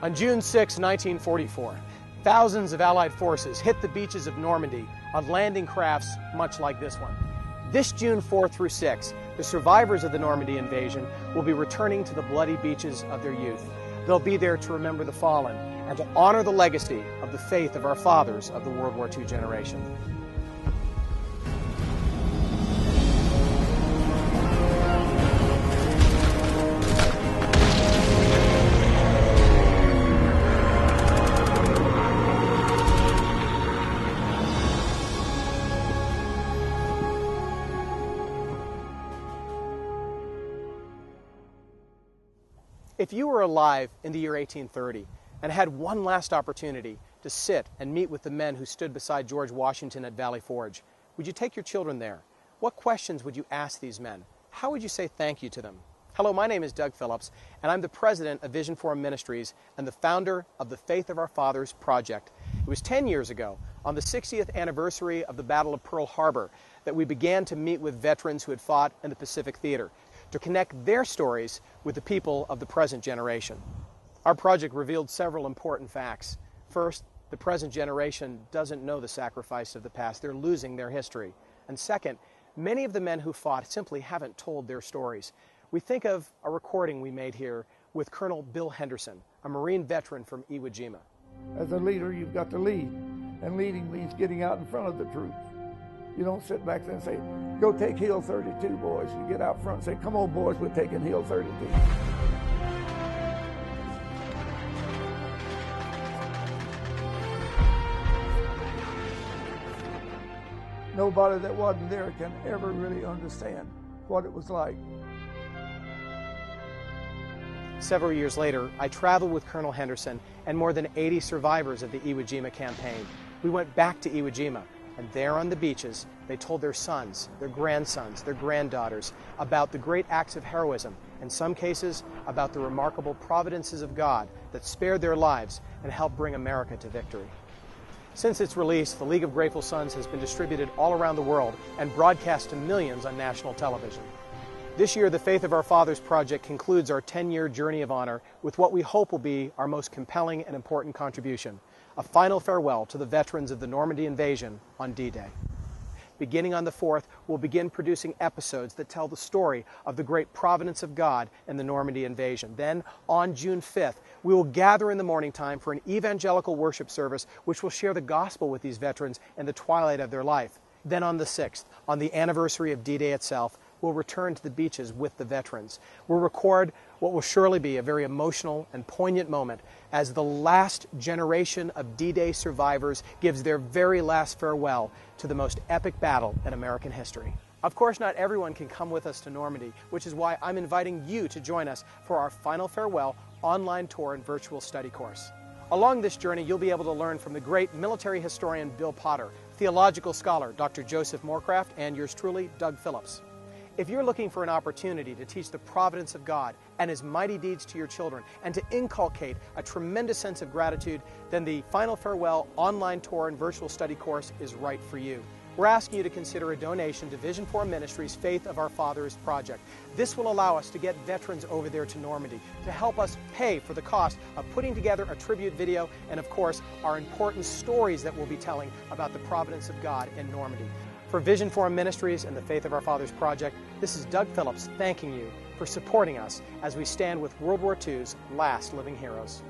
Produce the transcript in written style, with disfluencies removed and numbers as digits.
On June 6, 1944, thousands of Allied forces hit the beaches of Normandy on landing crafts much like this one. This June 4 through 6, the survivors of the Normandy invasion will be returning to the bloody beaches of their youth. They'll be there to remember the fallen and to honor the legacy of the faith of our fathers of the World War II generation. If you were alive in the year 1830 and had one last opportunity to sit and meet with the men who stood beside George Washington at Valley Forge, would you take your children there? What questions would you ask these men? How would you say thank you to them? Hello, my name is Doug Phillips, and I'm the president of Vision Forum Ministries and the founder of the Faith of Our Fathers Project. It was 10 years ago, on the 60th anniversary of the Battle of Pearl Harbor, that we began to meet with veterans who had fought in the Pacific Theater, to connect their stories with the people of the present generation. Our project revealed several important facts. First, the present generation doesn't know the sacrifice of the past. They're losing their history. And second, many of the men who fought simply haven't told their stories. We think of a recording we made here with Colonel Bill Henderson, a Marine veteran from Iwo Jima. As a leader, you've got to lead, and leading means getting out in front of the troops. You don't sit back there and say, go take Hill 32, boys. You get out front and say, come on, boys, we're taking Hill 32. Nobody that wasn't there can ever really understand what it was like. Several years later, I traveled with Colonel Henderson and more than 80 survivors of the Iwo Jima campaign. We went back to Iwo Jima, and there on the beaches, they told their sons, their grandsons, their granddaughters about the great acts of heroism, in some cases about the remarkable providences of God that spared their lives and helped bring America to victory. Since its release, the League of Grateful Sons has been distributed all around the world and broadcast to millions on national television. This year, the Faith of Our Fathers Project concludes our 10-year journey of honor with what we hope will be our most compelling and important contribution, a final farewell to the veterans of the Normandy invasion on D-Day. Beginning on the 4th, we'll begin producing episodes that tell the story of the great providence of God in the Normandy invasion. Then, on June 5th, we will gather in the morning time for an evangelical worship service which will share the gospel with these veterans in the twilight of their life. Then on the 6th, on the anniversary of D-Day itself, we'll return to the beaches with the veterans. We'll record what will surely be a very emotional and poignant moment as the last generation of D-Day survivors gives their very last farewell to the most epic battle in American history. Of course, not everyone can come with us to Normandy, which is why I'm inviting you to join us for our final farewell online tour and virtual study course. Along this journey, you'll be able to learn from the great military historian Bill Potter, theological scholar Dr. Joseph Morecraft, and yours truly, Doug Phillips. If you're looking for an opportunity to teach the providence of God and His mighty deeds to your children and to inculcate a tremendous sense of gratitude, then the Final Farewell online tour and virtual study course is right for you. We're asking you to consider a donation to Vision Forum Ministries' Faith of Our Fathers Project. This will allow us to get veterans over there to Normandy to help us pay for the cost of putting together a tribute video and, of course, our important stories that we'll be telling about the providence of God in Normandy. For Vision Forum Ministries and the Faith of Our Fathers Project, this is Doug Phillips thanking you for supporting us as we stand with World War II's last living heroes.